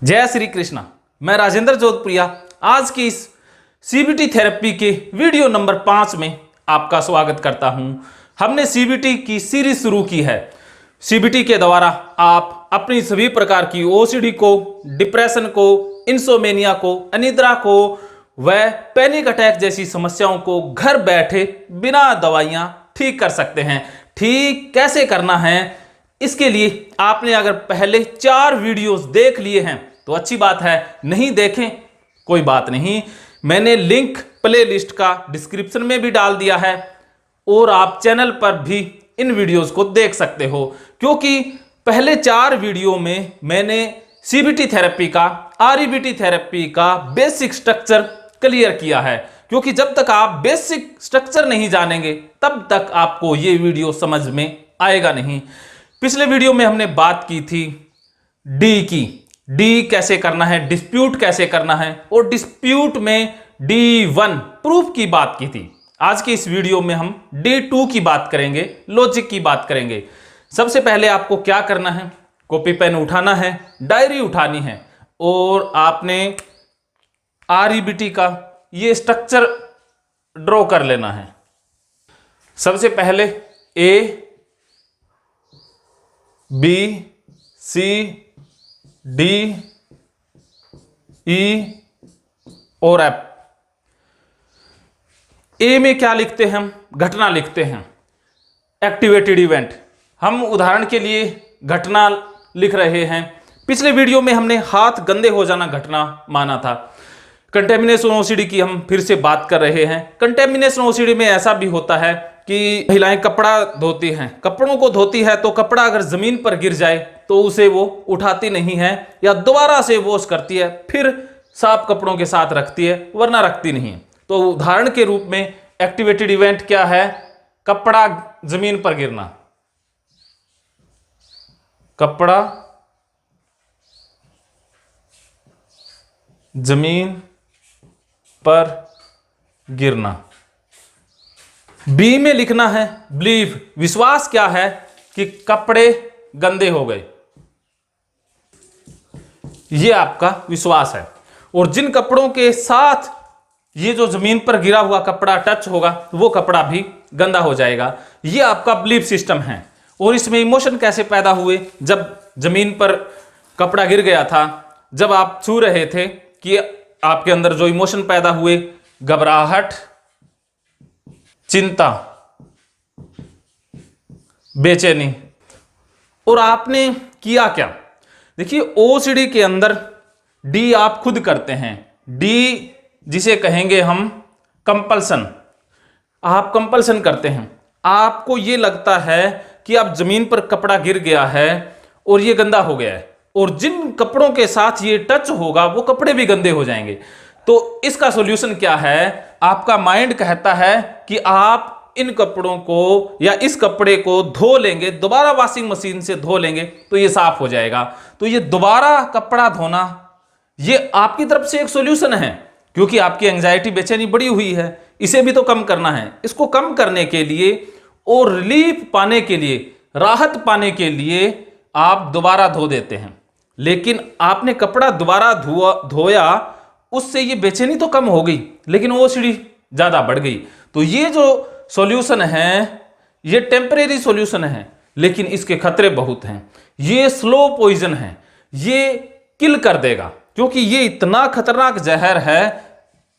जय श्री कृष्णा। मैं राजेंद्र जोधपुरिया आज की इस सीबीटी थेरेपी के वीडियो नंबर 5 में आपका स्वागत करता हूं। हमने सीबीटी की सीरीज शुरू की है। सीबीटी के द्वारा आप अपनी सभी प्रकार की ओसीडी को, डिप्रेशन को, इंसोमेनिया को, अनिद्रा को व पैनिक अटैक जैसी समस्याओं को घर बैठे बिना दवाइयां ठीक कर सकते हैं। ठीक कैसे करना है, इसके लिए आपने अगर पहले 4 वीडियोस देख लिए हैं तो अच्छी बात है, नहीं देखें कोई बात नहीं, मैंने लिंक प्लेलिस्ट का डिस्क्रिप्शन में भी डाल दिया है और आप चैनल पर भी इन वीडियोस को देख सकते हो, क्योंकि पहले 4 वीडियो में मैंने सीबीटी थेरेपी का, आरईबीटी थेरेपी का बेसिक स्ट्रक्चर क्लियर किया है। क्योंकि जब तक आप बेसिक स्ट्रक्चर नहीं जानेंगे तब तक आपको ये वीडियो समझ में आएगा नहीं। पिछले वीडियो में हमने बात की थी डी की, डी कैसे करना है, डिस्प्यूट कैसे करना है और डिस्प्यूट में D1 प्रूफ की बात की थी। आज की इस वीडियो में हम D2 की बात करेंगे, लॉजिक की बात करेंगे। सबसे पहले आपको क्या करना है, कॉपी पेन उठाना है, डायरी उठानी है और आपने आरईबीटी का ये स्ट्रक्चर ड्रॉ कर लेना है। सबसे पहले ए, बी, सी, डी, ई और एफ। ए में क्या लिखते हैं हम, घटना लिखते हैं, एक्टिवेटेड इवेंट। हम उदाहरण के लिए घटना लिख रहे हैं। पिछले वीडियो में हमने हाथ गंदे हो जाना घटना माना था। कंटेमिनेशन ओसीडी की हम फिर से बात कर रहे हैं। कंटेमिनेशन ओसीडी में ऐसा भी होता है कि महिलाएं कपड़ा धोती हैं, कपड़ों को धोती है तो कपड़ा अगर जमीन पर गिर जाए तो उसे वो उठाती नहीं है या दोबारा से वॉश करती है, फिर साफ कपड़ों के साथ रखती है, वरना रखती नहीं है। तो उदाहरण के रूप में एक्टिवेटेड इवेंट क्या है, कपड़ा जमीन पर गिरना, कपड़ा जमीन पर गिरना। बी में लिखना है बिलीव, विश्वास क्या है कि कपड़े गंदे हो गए, ये आपका विश्वास है। और जिन कपड़ों के साथ ये जो जमीन पर गिरा हुआ कपड़ा टच होगा वो कपड़ा भी गंदा हो जाएगा, ये आपका बिलीव सिस्टम है। और इसमें इमोशन कैसे पैदा हुए, जब जमीन पर कपड़ा गिर गया था, जब आप छू रहे थे कि आपके अंदर जो इमोशन पैदा हुए, घबराहट, चिंता, बेचैनी। और आपने किया क्या, देखिए ओसीडी के अंदर डी आप खुद करते हैं, डी जिसे कहेंगे हम कंपल्सन। आप कंपल्सन करते हैं, आपको ये लगता है कि अब जमीन पर कपड़ा गिर गया है और ये गंदा हो गया है और जिन कपड़ों के साथ ये टच होगा वो कपड़े भी गंदे हो जाएंगे। तो इसका सॉल्यूशन क्या है, आपका माइंड कहता है कि आप इन कपड़ों को या इस कपड़े को धो लेंगे, दोबारा वॉशिंग मशीन से धो लेंगे तो ये साफ हो जाएगा। तो ये दोबारा कपड़ा धोना ये आपकी तरफ से एक सॉल्यूशन है, क्योंकि आपकी एंजाइटी, बेचैनी बढ़ी हुई है, इसे भी तो कम करना है। इसको कम करने के लिए और रिलीफ पाने के लिए, राहत पाने के लिए आप दोबारा धो देते हैं। लेकिन आपने कपड़ा दोबारा धोया, उससे ये बेचैनी तो कम हो गई लेकिन ओसीडी ज्यादा बढ़ गई। तो ये जो सॉल्यूशन है ये टेम्परेरी सॉल्यूशन है, लेकिन इसके खतरे बहुत हैं। ये स्लो पॉइजन है, ये किल कर देगा, क्योंकि ये इतना खतरनाक जहर है,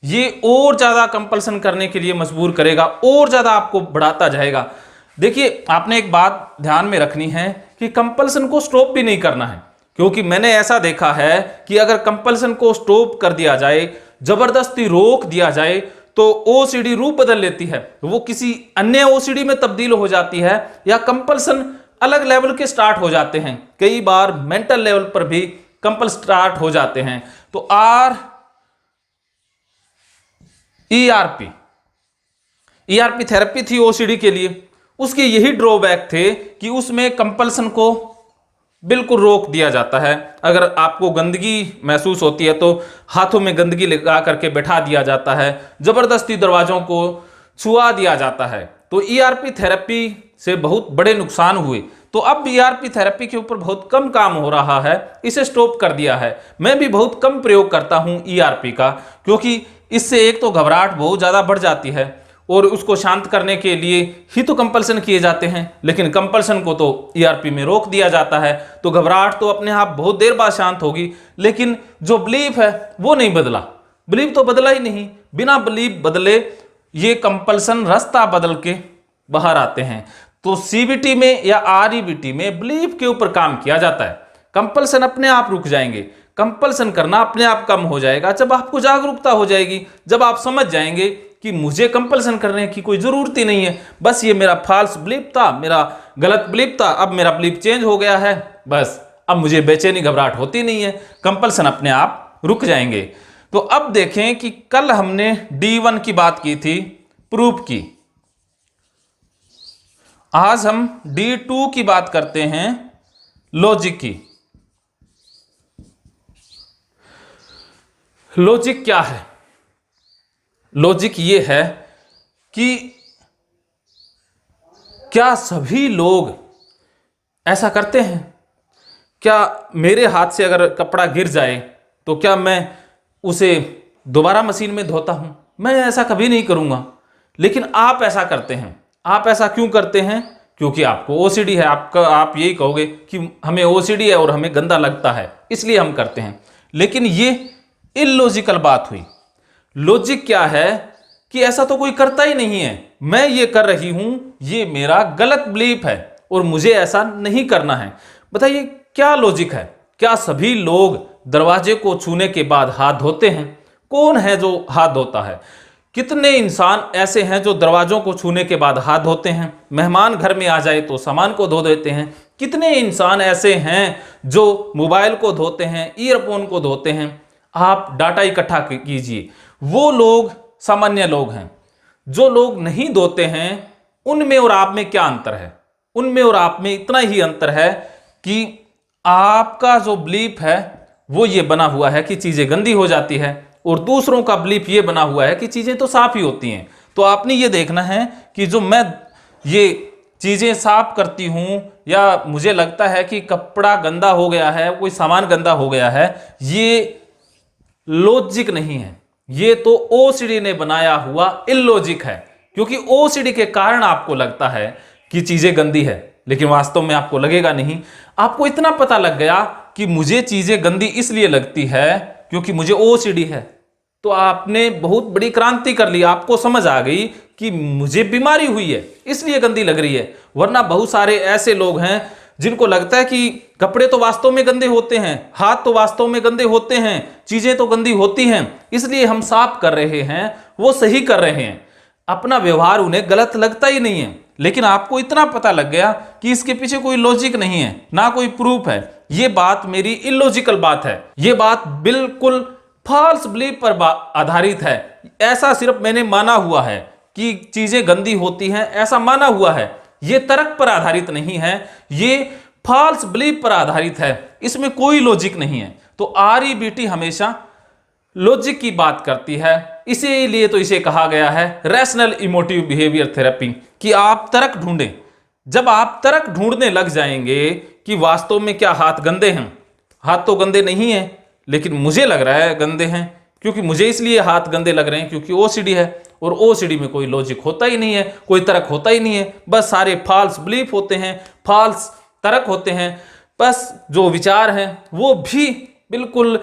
ये और ज्यादा कंपल्सन करने के लिए मजबूर करेगा, और ज्यादा आपको बढ़ाता जाएगा। देखिए आपने एक बात ध्यान में रखनी है कि कंपल्सन को स्टॉप भी नहीं करना है, क्योंकि मैंने ऐसा देखा है कि अगर कंपल्सन को स्टॉप कर दिया जाए, जबरदस्ती रोक दिया जाए, तो ओसीडी रूप बदल लेती है, वो किसी अन्य ओसीडी में तब्दील हो जाती है या कंपल्सन अलग लेवल के स्टार्ट हो जाते हैं। कई बार मेंटल लेवल पर भी कंपल स्टार्ट हो जाते हैं। तो ईआरपी थेरेपी थी ओसीडी के लिए, उसके यही ड्रॉबैक थे कि उसमें कंपल्सन को बिल्कुल रोक दिया जाता है। अगर आपको गंदगी महसूस होती है तो हाथों में गंदगी लगा करके बैठा दिया जाता है, जबरदस्ती दरवाजों को छुआ दिया जाता है। तो ईआरपी थेरेपी से बहुत बड़े नुकसान हुए। तो अब ईआरपी थेरेपी के ऊपर बहुत कम काम हो रहा है, इसे स्टॉप कर दिया है। मैं भी बहुत कम प्रयोग करता हूं ईआरपी का, क्योंकि इससे एक तो घबराहट बहुत ज़्यादा बढ़ जाती है और उसको शांत करने के लिए ही तो कंपल्सन किए जाते हैं, लेकिन कंपल्सन को तो ईआरपी में रोक दिया जाता है। तो घबराहट तो अपने आप बहुत देर बाद शांत होगी, लेकिन जो बिलीफ है वो नहीं बदला। बिलीफ तो बदला ही नहीं, बिना बिलीफ बदले ये कंपल्सन रास्ता बदल के बाहर आते हैं। तो सीबीटी में या आरईबीटी में बिलीफ के ऊपर काम किया जाता है। कंपल्सन अपने आप रुक जाएंगे, कंपल्सन करना अपने आप कम हो जाएगा जब आपको जागरूकता हो जाएगी, जब आप समझ जाएंगे कि मुझे कंपल्सन करने की कोई जरूरत ही नहीं है, बस ये मेरा फॉल्स बिलीफ था, मेरा गलत बिलीफ था, अब मेरा बिलीफ चेंज हो गया है, बस अब मुझे बेचैनी घबराहट होती नहीं है, कंपल्सन अपने आप रुक जाएंगे। तो अब देखें कि कल हमने D1 की बात की थी, प्रूफ की। आज हम D2 की बात करते हैं, लॉजिक की। लॉजिक क्या है? लॉजिक ये है कि क्या सभी लोग ऐसा करते हैं? क्या मेरे हाथ से अगर कपड़ा गिर जाए तो क्या मैं उसे दोबारा मशीन में धोता हूं? मैं ऐसा कभी नहीं करूंगा, लेकिन आप ऐसा करते हैं। आप ऐसा क्यों करते हैं? क्योंकि आपको ओसीडी है। आप यही कहोगे कि हमें ओसीडी है और हमें गंदा लगता है, इसलिए हम करते हैं। लेकिन ये इलॉजिकल बात हुई। लॉजिक क्या है कि ऐसा तो कोई करता ही नहीं है, मैं ये कर रही हूं, ये मेरा गलत बिलीफ है और मुझे ऐसा नहीं करना है। बताइए क्या लॉजिक है? क्या सभी लोग दरवाजे को छूने के बाद हाथ धोते हैं? कौन है जो हाथ धोता है? कितने इंसान ऐसे हैं जो दरवाजों को छूने के बाद हाथ धोते हैं? मेहमान घर में आ जाए तो सामान को धो देते हैं। कितने इंसान ऐसे हैं जो मोबाइल को धोते हैं, ईयरफोन को धोते हैं? आप डाटा इकट्ठा कीजिए, वो लोग सामान्य लोग हैं। जो लोग नहीं धोते हैं, उनमें और आप में क्या अंतर है? उनमें और आप में इतना ही अंतर है कि आपका जो बिलीफ है वो ये बना हुआ है कि चीजें गंदी हो जाती है, और दूसरों का बिलीफ ये बना हुआ है कि चीजें तो साफ ही होती हैं। तो आपने ये देखना है कि जो मैं ये चीजें साफ करती हूं, या मुझे लगता है कि कपड़ा गंदा हो गया है, कोई सामान गंदा हो गया है, ये लॉजिक नहीं है, ये तो ओसीडी ने बनाया हुआ इलॉजिक है। क्योंकि ओसीडी के कारण आपको लगता है कि चीजें गंदी है, लेकिन वास्तव में आपको लगेगा नहीं। आपको इतना पता लग गया कि मुझे चीजें गंदी इसलिए लगती है क्योंकि मुझे ओसीडी है, तो आपने बहुत बड़ी क्रांति कर ली। आपको समझ आ गई कि मुझे बीमारी हुई है इसलिए गंदी लग रही है। वरना बहुत सारे ऐसे लोग हैं जिनको लगता है कि कपड़े तो वास्तव में गंदे होते हैं, हाथ तो वास्तव में गंदे होते हैं, चीजें तो गंदी होती हैं, इसलिए हम साफ कर रहे हैं, वो सही कर रहे हैं। अपना व्यवहार उन्हें गलत लगता ही नहीं है। लेकिन आपको इतना पता लग गया कि इसके पीछे कोई लॉजिक नहीं है, ना कोई प्रूफ है। ये बात मेरी इलॉजिकल बात है, ये बात बिल्कुल फॉल्स बिलीफ पर आधारित है। ऐसा सिर्फ मैंने माना हुआ है कि चीजें गंदी होती हैं, ऐसा माना हुआ है। ये तर्क पर आधारित नहीं है, ये फॉल्स बिलीफ पर आधारित है, इसमें कोई लॉजिक नहीं है। तो आरईबीटी हमेशा लॉजिक की बात करती है, इसीलिए तो इसे कहा गया है रैशनल इमोटिव बिहेवियर थेरेपी, कि आप तर्क ढूंढें। जब आप तर्क ढूंढने लग जाएंगे कि वास्तव में क्या हाथ गंदे हैं, हाथ तो गंदे नहीं है लेकिन मुझे लग रहा है गंदे हैं, क्योंकि मुझे इसलिए हाथ गंदे लग रहे हैं क्योंकि ओसीडी है, और ओसीडी में कोई लॉजिक होता ही नहीं है, कोई तर्क होता ही नहीं है, बस सारे फॉल्स बिलीफ होते हैं, फॉल्स तर्क होते हैं। बस जो विचार हैं वो भी बिल्कुल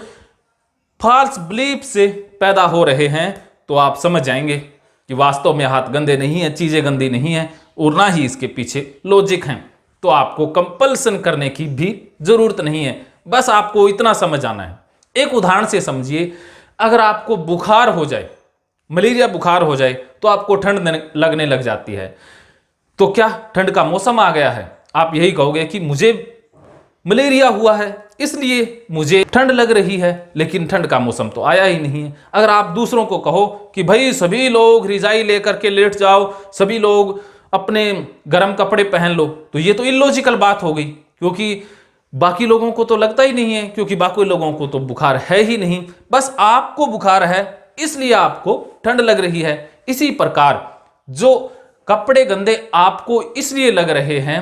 फॉल्स बिलीफ से पैदा हो रहे हैं। तो आप समझ जाएंगे कि वास्तव में हाथ गंदे नहीं है, चीजें गंदी नहीं है, और ना ही इसके पीछे लॉजिक हैं। तो आपको कंपल्सन करने की भी जरूरत नहीं है, बस आपको इतना समझ आना है। एक उदाहरण से समझिए, अगर आपको बुखार हो जाए, मलेरिया बुखार हो जाए, तो आपको ठंड लगने लग जाती है। तो क्या ठंड का मौसम आ गया है? आप यही कहोगे कि मुझे मलेरिया हुआ है इसलिए मुझे ठंड लग रही है, लेकिन ठंड का मौसम तो आया ही नहीं है। अगर आप दूसरों को कहो कि भाई सभी लोग रिजाई लेकर के लेट जाओ, सभी लोग अपने गर्म कपड़े पहन लो, तो ये तो इलॉजिकल बात हो गई, क्योंकि बाकी लोगों को तो लगता ही नहीं है, क्योंकि बाकी लोगों को तो बुखार है ही नहीं, बस आपको बुखार है इसलिए आपको ठंड लग रही है। इसी प्रकार जो कपड़े गंदे आपको इसलिए लग रहे हैं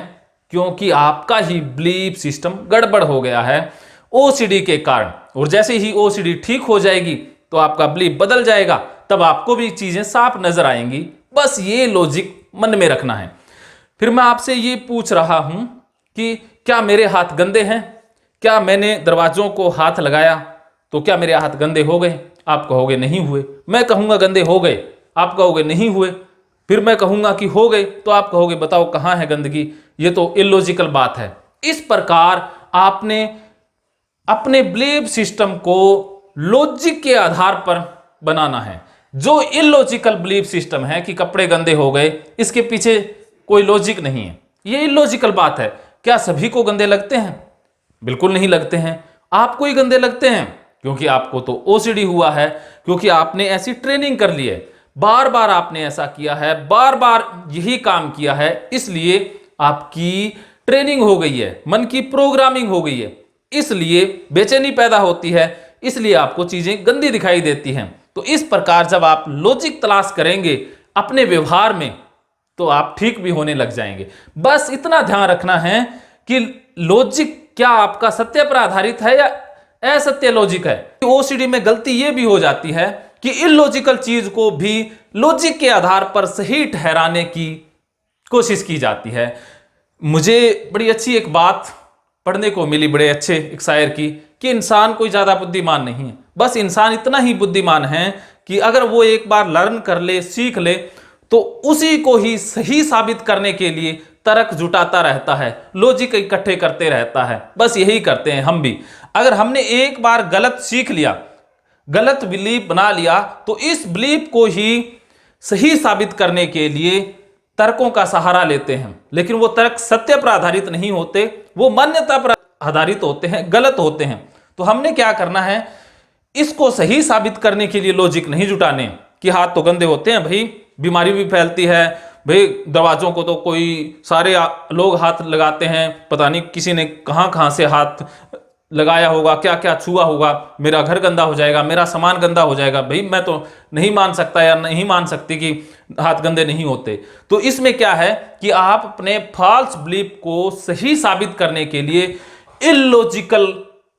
क्योंकि आपका ही बिलीफ सिस्टम गड़बड़ हो गया है ओसीडी के कारण। और जैसे ही ओसीडी ठीक हो जाएगी तो आपका बिलीफ बदल जाएगा, तब आपको भी चीजें साफ नजर आएंगी। बस ये लॉजिक मन में रखना है। फिर मैं आपसे ये पूछ रहा हूं कि क्या मेरे हाथ गंदे हैं? क्या मैंने दरवाजों को हाथ लगाया तो क्या मेरे हाथ गंदे हो गए? आप कहोगे नहीं हुए। मैं कहूंगा गंदे हो गए, आप कहोगे नहीं हुए। फिर मैं कहूंगा कि हो गए तो आप कहोगे बताओ कहां है गंदगी। ये तो इलॉजिकल बात है। इस प्रकार आपने अपने बिलीफ सिस्टम को लॉजिक के आधार पर बनाना है। जो इलॉजिकल बिलीफ सिस्टम है कि कपड़े गंदे हो गए, इसके पीछे कोई लॉजिक नहीं है, ये इलॉजिकल बात है। क्या सभी को गंदे लगते हैं? बिल्कुल नहीं लगते हैं। आपको ही गंदे लगते हैं क्योंकि आपको तो ओसीडी हुआ है, क्योंकि आपने ऐसी ट्रेनिंग कर ली है, बार बार आपने ऐसा किया है, बार बार यही काम किया है, इसलिए आपकी ट्रेनिंग हो गई है, मन की प्रोग्रामिंग हो गई है, इसलिए बेचैनी पैदा होती है, इसलिए आपको चीजें गंदी दिखाई देती हैं। तो इस प्रकार जब आप लॉजिक तलाश करेंगे अपने व्यवहार में तो आप ठीक भी होने लग जाएंगे। बस इतना ध्यान रखना है कि लॉजिक क्या आपका सत्य पर आधारित है या असत्य लॉजिक है। ओसीडी में गलती यह भी हो जाती है कि इलॉजिकल चीज को भी लॉजिक के आधार पर सही ठहराने की कोशिश की जाती है। मुझे बड़ी अच्छी एक बात पढ़ने को मिली, बड़े अच्छे एक शायर की, कि इंसान कोई ज्यादा बुद्धिमान नहीं है, बस इंसान इतना ही बुद्धिमान है कि अगर वो एक बार लर्न कर ले, सीख ले, तो उसी को ही सही साबित करने के लिए तर्क जुटाता रहता है, लॉजिक इकट्ठे करते रहता है। बस यही करते हैं हम भी। अगर हमने एक बार गलत सीख लिया, गलत बिलीफ बना लिया, तो इस बिलीफ को ही सही साबित करने के लिए तर्कों का सहारा लेते हैं। लेकिन वो तर्क सत्य पर आधारित नहीं होते, वो मान्यता पर आधारित होते हैं, गलत होते हैं। तो हमने क्या करना है, इसको सही साबित करने के लिए लॉजिक नहीं जुटाने कि हाथ तो गंदे होते हैं, भाई बीमारी भी फैलती है, भाई दरवाजों को तो कोई सारे लोग हाथ लगाते हैं, पता नहीं किसी ने कहां कहां से हाथ लगाया होगा, क्या क्या छुआ होगा, मेरा घर गंदा हो जाएगा, मेरा सामान गंदा हो जाएगा। भाई मैं तो नहीं मान सकता या नहीं मान सकती कि हाथ गंदे नहीं होते। तो इसमें क्या है कि आप अपने फॉल्स बिलीफ को सही साबित करने के लिए इलॉजिकल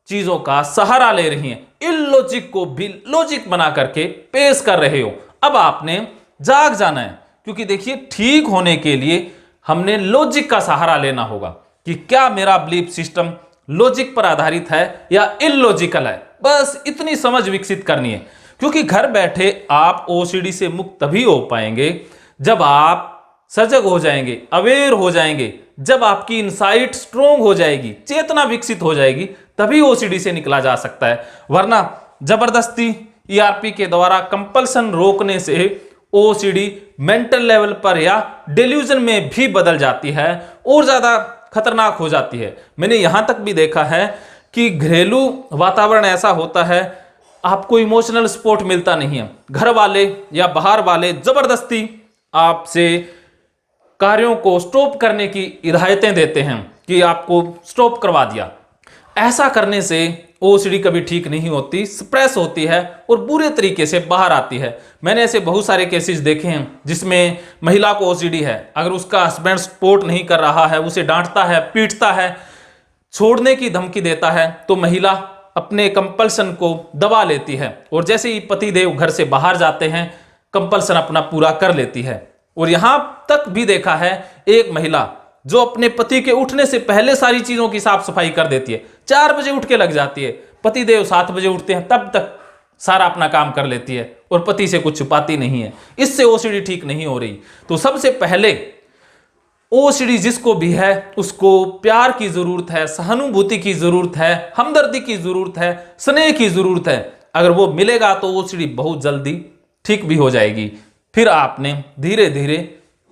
चीजों का सहारा ले रही हैं, इलॉजिक को भी लॉजिक बना करके पेश कर रहे हो। अब आपने जाग जाना है, क्योंकि देखिए ठीक होने के लिए हमने लॉजिक का सहारा लेना होगा कि क्या मेरा बिलीफ सिस्टम लॉजिक पर आधारित है या इलॉजिकल है। बस इतनी समझ विकसित करनी है, क्योंकि घर बैठे आप ओसीडी से मुक्त तभी हो पाएंगे जब आप सजग हो जाएंगे, अवेयर हो जाएंगे, जब आपकी इनसाइट स्ट्रोंग हो जाएगी, चेतना विकसित हो जाएगी, तभी ओसीडी से निकला जा सकता है। वरना जबरदस्ती ईआरपी के द्वारा कंपल्सन रोकने से ओसीडी मेंटल लेवल पर या डेल्यूजन में भी बदल जाती है और ज्यादा खतरनाक हो जाती है। मैंने यहां तक भी देखा है कि घरेलू वातावरण ऐसा होता है, आपको इमोशनल सपोर्ट मिलता नहीं है, घर वाले या बाहर वाले जबरदस्ती आपसे कार्यों को स्टॉप करने की हिदायतें देते हैं कि आपको स्टॉप करवा दिया। ऐसा करने से ओसीडी कभी ठीक नहीं होती, सप्रेस होती है और बुरे तरीके से बाहर आती है। मैंने ऐसे बहुत सारे केसेस देखे हैं जिसमें महिला को ओसीडी है, अगर उसका हस्बैंड सपोर्ट नहीं कर रहा है, उसे डांटता है, पीटता है, छोड़ने की धमकी देता है, तो महिला अपने कंपल्सन को दबा लेती है और जैसे ही पति देव घर से बाहर जाते हैं कंपल्सन अपना पूरा कर लेती है। और यहां तक भी देखा है एक महिला जो अपने पति के उठने से पहले सारी चीजों की साफ सफाई कर देती है, 4 बजे उठ के लग जाती है, पति देव 7 बजे उठते हैं, तब तक सारा अपना काम कर लेती है और पति से कुछ छुपाती नहीं है। इससे ओसीडी ठीक नहीं हो रही। तो सबसे पहले ओसीडी जिसको भी है उसको प्यार की जरूरत है, सहानुभूति की जरूरत है, हमदर्दी की जरूरत है, स्नेह की जरूरत है। अगर वो मिलेगा तो ओसीडी बहुत जल्दी ठीक भी हो जाएगी। फिर आपने धीरे धीरे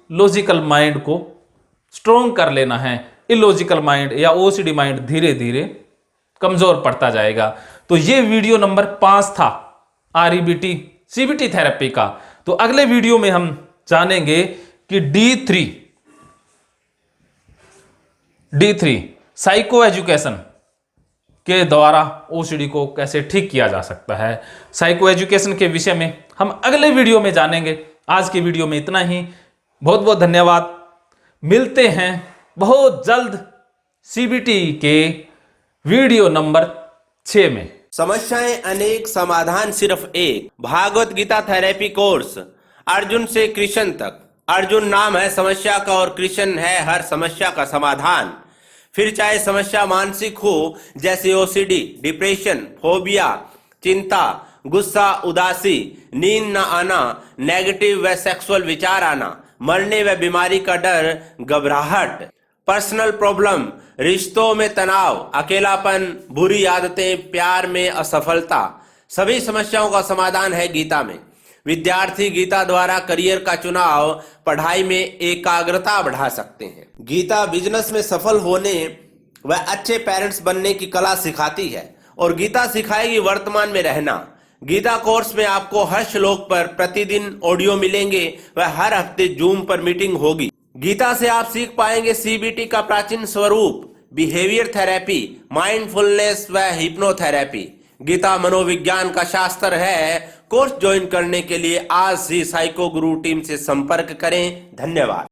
लॉजिकल माइंड को स्ट्रोंग कर लेना है। इलॉजिकल माइंड या ओसीडी माइंड धीरे धीरे कमजोर पड़ता जाएगा। तो ये वीडियो नंबर 5 था आरईबीटी सीबीटी थेरेपी का। तो अगले वीडियो में हम जानेंगे कि D3 साइको एजुकेशन के द्वारा ओसीडी को कैसे ठीक किया जा सकता है। साइको एजुकेशन के विषय में हम अगले वीडियो में जानेंगे। आज की वीडियो में इतना ही। बहुत बहुत धन्यवाद। मिलते हैं बहुत जल्द CBT के वीडियो नंबर 6 में। समस्याएं अनेक, समाधान सिर्फ एक। भागवत गीता थेरेपी कोर्स, अर्जुन से कृष्ण तक। अर्जुन नाम है समस्या का और कृष्ण है हर समस्या का समाधान। फिर चाहे समस्या मानसिक हो जैसे OCD, डिप्रेशन, फोबिया, चिंता, गुस्सा, उदासी, नींद न आना, नेगेटिव व सेक्सुअल विचार आना, मरने व बीमारी का डर, घबराहट, पर्सनल प्रॉब्लम, रिश्तों में तनाव, अकेलापन, बुरी आदतें, प्यार में असफलता, सभी समस्याओं का समाधान है गीता में। विद्यार्थी गीता द्वारा करियर का चुनाव, पढ़ाई में एकाग्रता बढ़ा सकते हैं। गीता बिजनेस में सफल होने व अच्छे पेरेंट्स बनने की कला सिखाती है और गीता सिखाएगी वर्तमान में रहना। गीता कोर्स में आपको हर श्लोक पर प्रतिदिन ऑडियो मिलेंगे व हर हफ्ते जूम पर मीटिंग होगी। गीता से आप सीख पाएंगे CBT का प्राचीन स्वरूप, बिहेवियर थेरेपी, माइंडफुलनेस व हिप्नोथेरेपी। गीता मनोविज्ञान का शास्त्र है। कोर्स ज्वाइन करने के लिए आज ही साइको गुरु टीम से संपर्क करें। धन्यवाद।